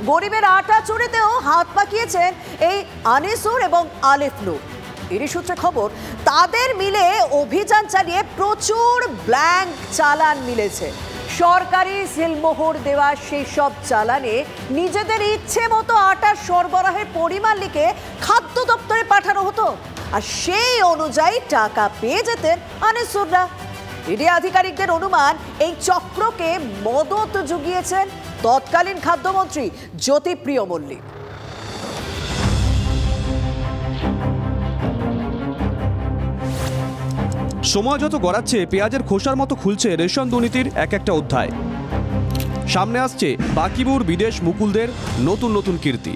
গরিবের আটা চুরিতেও হাত পাকিয়েছেন এই আনিসুর এবং আলিফ নূর। এরই সূত্রে খবর, তাদের মিলে অভিযান চালিয়ে প্রচুর ব্ল্যাঙ্ক চালান মিলেছে। সরকারি সিলমোহর দেওয়া সেই সব চালানে নিজেদের ইচ্ছে মতো আটার সরবরাহের পরিমাণ লিখে খাদ্য দপ্তরে পাঠানো হতো, আর সেই অনুযায়ী টাকা পেয়ে যেতেন আনিসুররা। ইডি আধিকারিকদের অনুমান, এই চক্রকে মদত জুগিয়েছেন তৎকালীন খাদ্যমন্ত্রী জ্যোতিপ্রিয় মল্লিক। সময় যত গড়াচ্ছে, পেঁয়াজের খোসার মতো খুলছে রেশন দুর্নীতির এক একটা অধ্যায়। সামনে আসছে বাকিবুর বিদেশ মুকুলদের নতুন নতুন কীর্তি।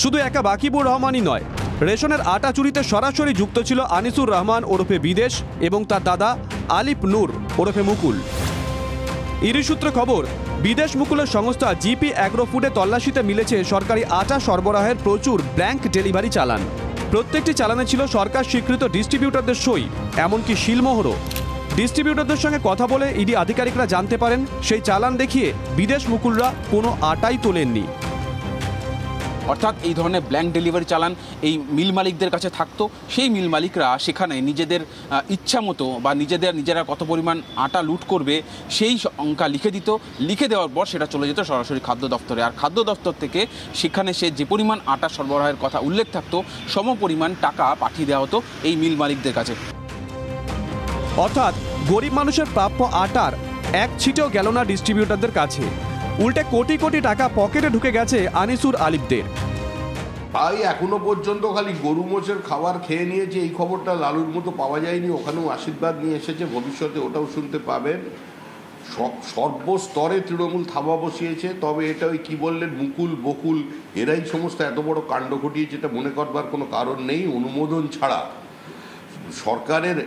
শুধু একা বাকিবুর রহমানই নয়, রেশনের আটা চুরিতে সরাসরি যুক্ত ছিল আনিসুর রহমান ওরফে বিদেশ এবং তার দাদা আলিফ নূর ওরফে মুকুল। ইডি সূত্রে খবর, বিদেশ মুকুলের সংস্থা জিপি অ্যাগ্রো ফুডে তল্লাশিতে মিলেছে সরকারি আটা সরবরাহের প্রচুর ব্ল্যাঙ্ক ডেলিভারি চালান। প্রত্যেকটি চালানে ছিল সরকার স্বীকৃত ডিস্ট্রিবিউটরদের সই, এমনকি শিলমোহরও। ডিস্ট্রিবিউটরদের সঙ্গে কথা বলে ইডি আধিকারিকরা জানতে পারেন, সেই চালান দেখিয়ে বিদেশ মুকুলরা কোনো আটাই তোলেননি। অর্থাৎ এই ধরনের ব্ল্যাঙ্ক ডেলিভারি চালান এই মিল মালিকদের কাছে থাকতো। সেই মিল মালিকরা সেখানে নিজেদের ইচ্ছা মতো বা নিজেরা কত পরিমাণ আটা লুট করবে সেই সংখ্যা লিখে দিত। লিখে দেওয়ার পর সেটা চলে যেত সরাসরি খাদ্য দপ্তরে, আর খাদ্য দপ্তর থেকে সেখানে সে যে পরিমাণ আটা সরবরাহের কথা উল্লেখ থাকতো সম পরিমাণ টাকা পাঠিয়ে দেওয়া হতো এই মিল মালিকদের কাছে। অর্থাৎ গরিব মানুষের প্রাপ্য আটার এক ছিটেও গেল না ডিস্ট্রিবিউটরদের কাছে, উল্টে কোটি কোটি টাকা পকেটে ঢুকে গেছে আনিসুর আলিফদের। তাই এখনো পর্যন্ত খালি গরু মোষের খাবার খেয়ে নিয়েছে এই খবরটা লালুর মতো পাওয়া যায়নি। ওখানেও আশীর্বাদ নিয়ে এসেছে, ভবিষ্যতে ওটাও শুনতে পাবেন। সর্বস্তরে তৃণমূল থাবা বসিয়েছে। তবে এটা ওই কী বললেন, মুকুল বকুল এরাই সমস্ত এত বড় কাণ্ড ঘটিয়েছে, এটা মনে করবার কোনো কারণ নেই। অনুমোদন ছাড়া, সরকারের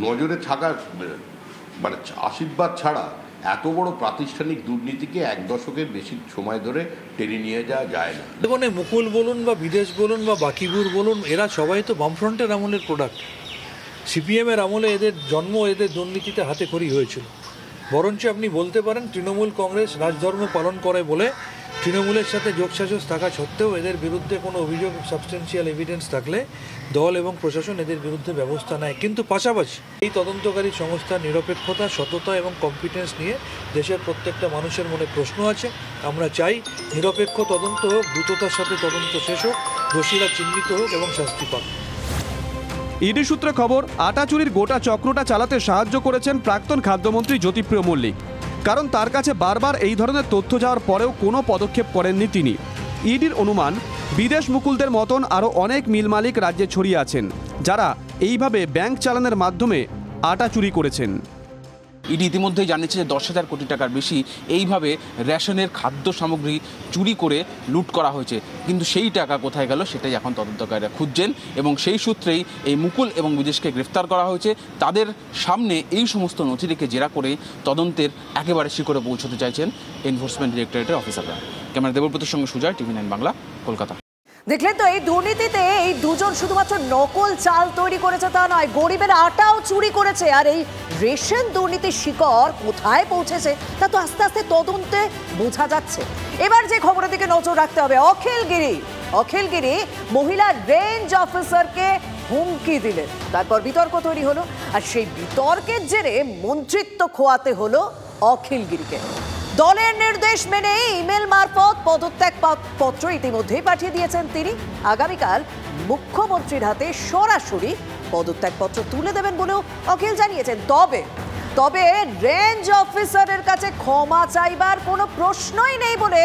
নজরে থাকা মানে আশীর্বাদ ছাড়া এত বড় প্রাতিষ্ঠানিক দুর্নীতিকে এক দশকের বেশি সময় ধরে টেনে নিয়ে যাওয়া যায় না। দেখুন, মুকুল বলুন বা বিদেশ বলুন বা বাকিবুর বলুন, এরা সবাই তো বামফ্রন্টের আমলের প্রোডাক্ট। সিপিএমের আমলে এদের জন্ম, এদের দুর্নীতিতে হাতে খড়ি হয়েছিল। বরঞ্চ আপনি বলতে পারেন তৃণমূল কংগ্রেস রাজধর্ম পালন করে বলে তৃণমূলের সাথে যোগসাজশ থাকা সত্ত্বেও এদের বিরুদ্ধে কোনো অভিযোগ, সাবস্টেন্সিয়াল এভিডেন্স থাকলে দল এবং প্রশাসন এদের বিরুদ্ধে ব্যবস্থা নেয়। কিন্তু পাশাপাশি এই তদন্তকারী সংস্থার নিরপেক্ষতা, সততা এবং কম্পিটেন্স নিয়ে দেশের প্রত্যেকটা মানুষের মনে প্রশ্ন আছে। আমরা চাই নিরপেক্ষ তদন্ত হোক, দ্রুততার সাথে তদন্ত শেষ হোক, দোষীরা চিহ্নিত হোক এবং শাস্তি পাক। ইডি সূত্রে খবর, আটা চুরির গোটা চক্রটা চালাতে সাহায্য করেছেন প্রাক্তন খাদ্যমন্ত্রী জ্যোতিপ্রিয় মল্লিক। কারণ তার কাছে বারবার এই ধরনের তথ্য যাওয়ার পরেও কোনো পদক্ষেপ করেননি তিনি। ইডির অনুমান, বিদেশ মুকুলদের মতন আরও অনেক মিল মালিক রাজ্যে ছড়িয়ে আছেন, যারা এইভাবে ব্যাংক চালানের মাধ্যমে আটা চুরি করেছেন। ইডি ইতিমধ্যেই জানিয়েছে যে 10,000 কোটি টাকার বেশি এইভাবে রেশনের খাদ্য সামগ্রী চুরি করে লুট করা হয়েছে। কিন্তু সেই টাকা কোথায় গেল সেটাই এখন তদন্তকারীরা খুঁজছেন, এবং সেই সূত্রেই এই মুকুল এবং বিদেশকে গ্রেফতার করা হয়েছে। তাদের সামনে এই সমস্ত নথি রেখে জেরা করে তদন্তের একেবারে শিখরে পৌঁছতে চাইছেন এনফোর্সমেন্ট ডিরেক্টরেটের অফিসাররা। ক্যামেরা দেবব্রতের সঙ্গে সুজয়, TV9 বাংলা, কলকাতা। দেখলেন তো, এই দুর্নীতিতে এই দুজন শুধুমাত্র নকল চাল তৈরি করেছে তা নয়, গরিবের আটাও চুরি করেছে। আর এই রেশন দুর্নীতির শিকড় কোথায় পৌঁছেছে তা তো আস্তে আস্তে তদন্তে বোঝা যাচ্ছে। এবার যে খবরের দিকে নজর রাখতে হবে, অখিলগিরি মহিলা রেঞ্জ অফিসারকে হুমকি দিলেন, তারপর বিতর্ক তৈরি হলো, আর সেই বিতর্কের জেরে মন্ত্রিত্ব খোয়াতে হলো অখিলগিরিকে। দলের নির্দেশ মেনে ইমেল মারফত পদত্যাগ পত্র ইতিমধ্যেই পাঠিয়ে দিয়েছেন তিনি। আগামীকাল মুখ্যমন্ত্রীর হাতে সরাসরি পদত্যাগ পত্র তুলে দেবেন বলেও অখিল জানিয়েছেন। তবে রেঞ্জ অফিসারের কাছে ক্ষমা চাইবার কোনো প্রশ্নই নেই বলে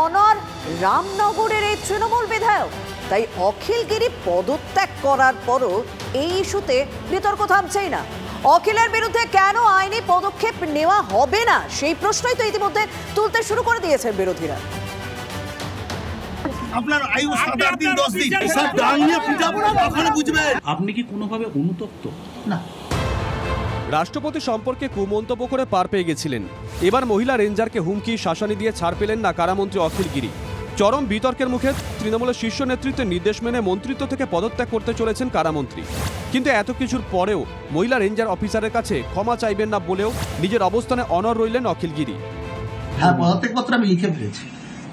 অনর রামনগরের এই তৃণমূল বিধায়ক। তাই অখিলগিরি পদত্যাগ করার পরও এই ইস্যুতে বিতর্ক থামছেই না। অখিলের বিরুদ্ধে কেন আইনি পদক্ষেপ নেওয়া হবে না সেই প্রশ্নই তো ইতিমধ্যে তুলতে শুরু করে দিয়েছেন বিরোধীরা। আপনার আয়ু 7-8 দিন 10 দিন সব দাম নিয়ে পিটাবো না, তখন বুঝবেন। আপনি কি কোনোভাবে অনুতপ্ত? না। রাষ্ট্রপতি সম্পর্কে কুমন্তব্য করে পার পেয়ে গেছিলেন। এবার মহিলা রেঞ্জারকে হুমকি, শাসানি দিয়ে ছাড় পেলেন না কারামন্ত্রী অখিলগিরি। চরম বিতর্কের মুখে তৃণমূলের শীর্ষ নেতৃত্বের নির্দেশ মেনে মন্ত্রিত্ব থেকে পদত্যাগ করতে চলেছেন কারামন্ত্রী। কিন্তু এত কিছুর পরেও মহিলা রেঞ্জার অফিসারের কাছে ক্ষমা চাইবেন না বলেও নিজের অবস্থানে অনড় রইলেন অখিলগিরি। হ্যাঁ, পদত্যাগপত্র আমি লিখে ফেলেছি।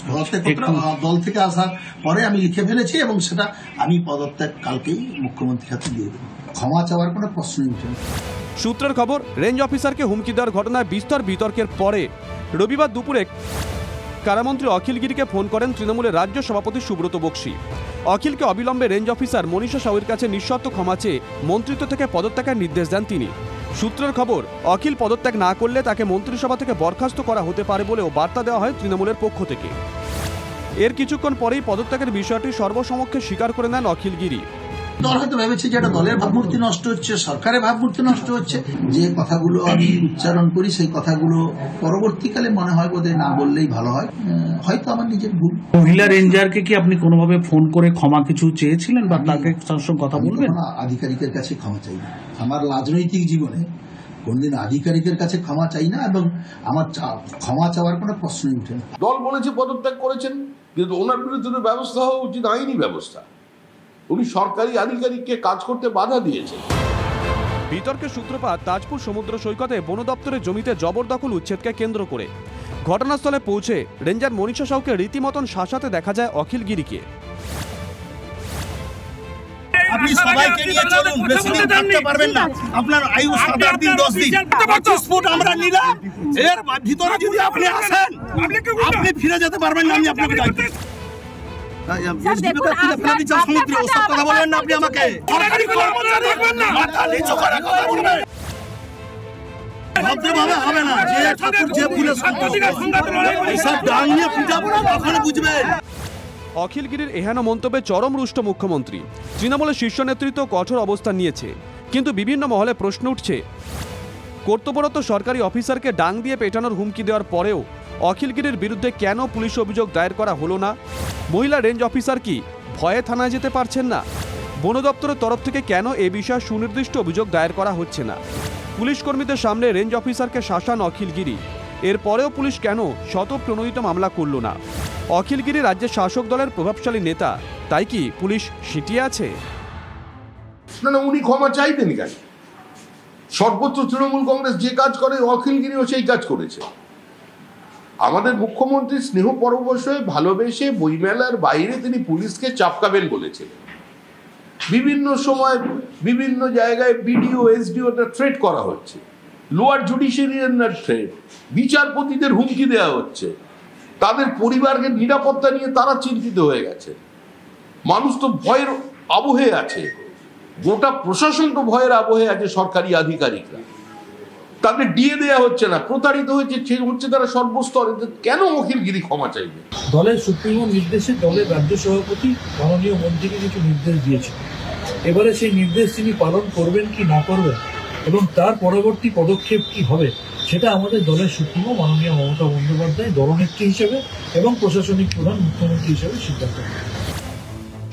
পদত্যাগপত্র দল থেকে আসার পরে আমি লিখে ফেলেছি এবং সেটা আমি পদত্যাগ কালকেই মুখ্যমন্ত্রীর হাতে দিয়ে দেবো। ক্ষমা চাওয়ার কোনো প্রশ্নই উঠে না। সূত্রের খবর, রেঞ্জ অফিসারকে হুমকি দেওয়ার ঘটনায় বিস্তর বিতর্কের পরে রবিবার দুপুরে কারামন্ত্রী অখিল গিরিকে ফোন করেন তৃণমূলের রাজ্য সভাপতি সুব্রত বক্সী। অখিলকে অবিলম্বে রেঞ্জ অফিসার মনীষা সাউয়ের কাছে নিঃশর্ত ক্ষমা চেয়ে মন্ত্রিত্ব থেকে পদত্যাগের নির্দেশ দেন তিনি। সূত্রের খবর, অখিল পদত্যাগ না করলে তাকে মন্ত্রিসভা থেকে বরখাস্ত করা হতে পারে বলেও বার্তা দেওয়া হয় তৃণমূলের পক্ষ থেকে। এর কিছুক্ষণ পরেই পদত্যাগের বিষয়টি সর্বসমক্ষে স্বীকার করে নেন অখিল গিরি। দল হয়তো ভেবেছে যে এটা দলের ভাবমূর্তি নষ্ট হচ্ছে, সরকারের ভাবমূর্তি নষ্ট হচ্ছে। যে কথাগুলো আমি উচ্চারণ করি সেই কথাগুলো পরবর্তীকালে মনে হয় বোধহয় না বললেই ভালো হয়, হয়তো আমার নিজের ভুল। মহিলা রেঞ্জারকে কি আপনি কোনোভাবে ফোন করে ক্ষমা কিছু চেয়েছিলেন বা তাকে তার সঙ্গে কথা বলবেন? আধিকারিকের কাছে ক্ষমা চাই না। আমার রাজনৈতিক জীবনে কোনদিন আধিকারিকের কাছে ক্ষমা চাই না এবং আমার ক্ষমা চাওয়ার কোনো প্রশ্নই উঠে না। দল বলেছে পদত্যাগ করেছেন, কিন্তু ওনার বিরুদ্ধে ব্যবস্থা হওয়া উচিত, আইনি ব্যবস্থা। উনি সরকারি আধিকারিককে কাজ করতে বাধা দিয়েছেন। বিতর্কের সূত্রপাত তাজপুর সমুদ্র সৈকতে বন দপ্তরের জমিতে জবরদখল উচ্ছেদকে কেন্দ্র করে। ঘটনাস্থলে পৌঁছে রেঞ্জার মনীষা সাউকে রীতিমতন শাসাতে দেখা যায় অখিল গিরিকে। আপনি সবাইকে নিয়ে চলুন, বেশি দিন থাকতে পারবেন না। আপনার আয়ু 7 দিন 10 দিন, 25 ফুট আমরা নিলাম। এর ভিতরে যদি আপনি আসেন, আপনি ফিরে যেতে পারবেন না। আমি আপনাকে ডাকছি। কথা বলবেন না আপনি আমাকে। সরকারি কর্মচারী দেখবেন না, মাথা নিচু করে কথা বলবেন। ভদ্রভাবে হবে না। যে ঠাকুর যে ফুলে সব ডাল নিয়ে পিটাবো না, তখন বুঝবেন। অখিল গিরির এহেন মন্তব্যে চরম রুষ্ট মুখ্যমন্ত্রী। তৃণমূলের শীর্ষ নেতৃত্ব কঠোর অবস্থান নিয়েছে, কিন্তু বিভিন্ন মহলে প্রশ্ন উঠছে, কর্তব্যরত সরকারি অফিসারকে ডাং দিয়ে পেটানোর হুমকি দেওয়ার পরেও অখিল গিরির বিরুদ্ধে কেন পুলিশ অভিযোগ দায়ের করা হলো না? মহিলা রেঞ্জ অফিসার কি ভয়ে থানায় যেতে পারছেন না? বন দপ্তরের তরফ থেকে কেন এ বিষয়ে সুনির্দিষ্ট অভিযোগ দায়ের করা হচ্ছে না? পুলিশ কর্মীদের সামনে রেঞ্জ অফিসারকে শাসান অখিল গিরি, এরপরেও পুলিশ কেন শতপ্রণোদিত মামলা করল না? অখিল গিরি রাজ্যের শাসক দলের প্রভাবশালী নেতা, তাই কি পুলিশ সিটিয়ে আছে? না, উনি ক্ষমা চাইতেন কেন? সর্বোচ্চ তৃণমূল কংগ্রেস যে কাজ করে অখিল গিরিও সেই কাজ করেছে। আমাদের মুখ্যমন্ত্রী স্নেহ পরবশ হয়ে ভালোবেসে বইমেলার বাইরে তিনি পুলিশকে চাপকাবেন বলেছিলেন। বিভিন্ন সময় বিভিন্ন জায়গায় বিডিও এসডিওটা থ্রেট করা হচ্ছে, লোয়ার জুডিশিয়ারির থ্রেট, বিচারপতিদের হুমকি দেওয়া হচ্ছে, তাদের পরিবারকে নিরাপত্তা নিয়ে তারা চিন্তিত হয়ে গেছে। মানুষ তো ভয়ের আবহে আছে, গোটা প্রশাসন তো ভয়ের আবহে আছে। সরকারি আধিকারিকরা, তাদের ডিএ দেওয়া হচ্ছে না, প্রতারিত হচ্ছে তারা সর্বস্তরে। কেন অখিল গিরি ক্ষমা চাইবে? দলের সুপ্রিমো নির্দেশে দলের রাজ্য সভাপতি মাননীয় মন্ত্রীকে কিছু নির্দেশ দিয়েছে। এবারে সেই নির্দেশ তিনি পালন করবেন কি না করবেন এবং তার পরবর্তী পদক্ষেপ কি হবে, সেটা আমাদের দলের সুপ্রিমো মাননীয় মমতা বন্দ্যোপাধ্যায় দলনেত্রী হিসেবে এবং প্রশাসনিক প্রধান মুখ্যমন্ত্রী হিসেবে সিদ্ধান্ত নেবেন।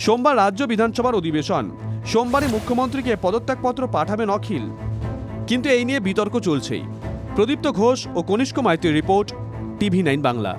সোমবার রাজ্য বিধানসভার অধিবেশন। সোমবারই মুখ্যমন্ত্রীকে পদত্যাগপত্র পাঠাবেন অখিল, কিন্তু এই নিয়ে বিতর্ক চলছেই। প্রদীপ্ত ঘোষ ও কনিষ্ক মাইতির রিপোর্ট, TV9 বাংলা।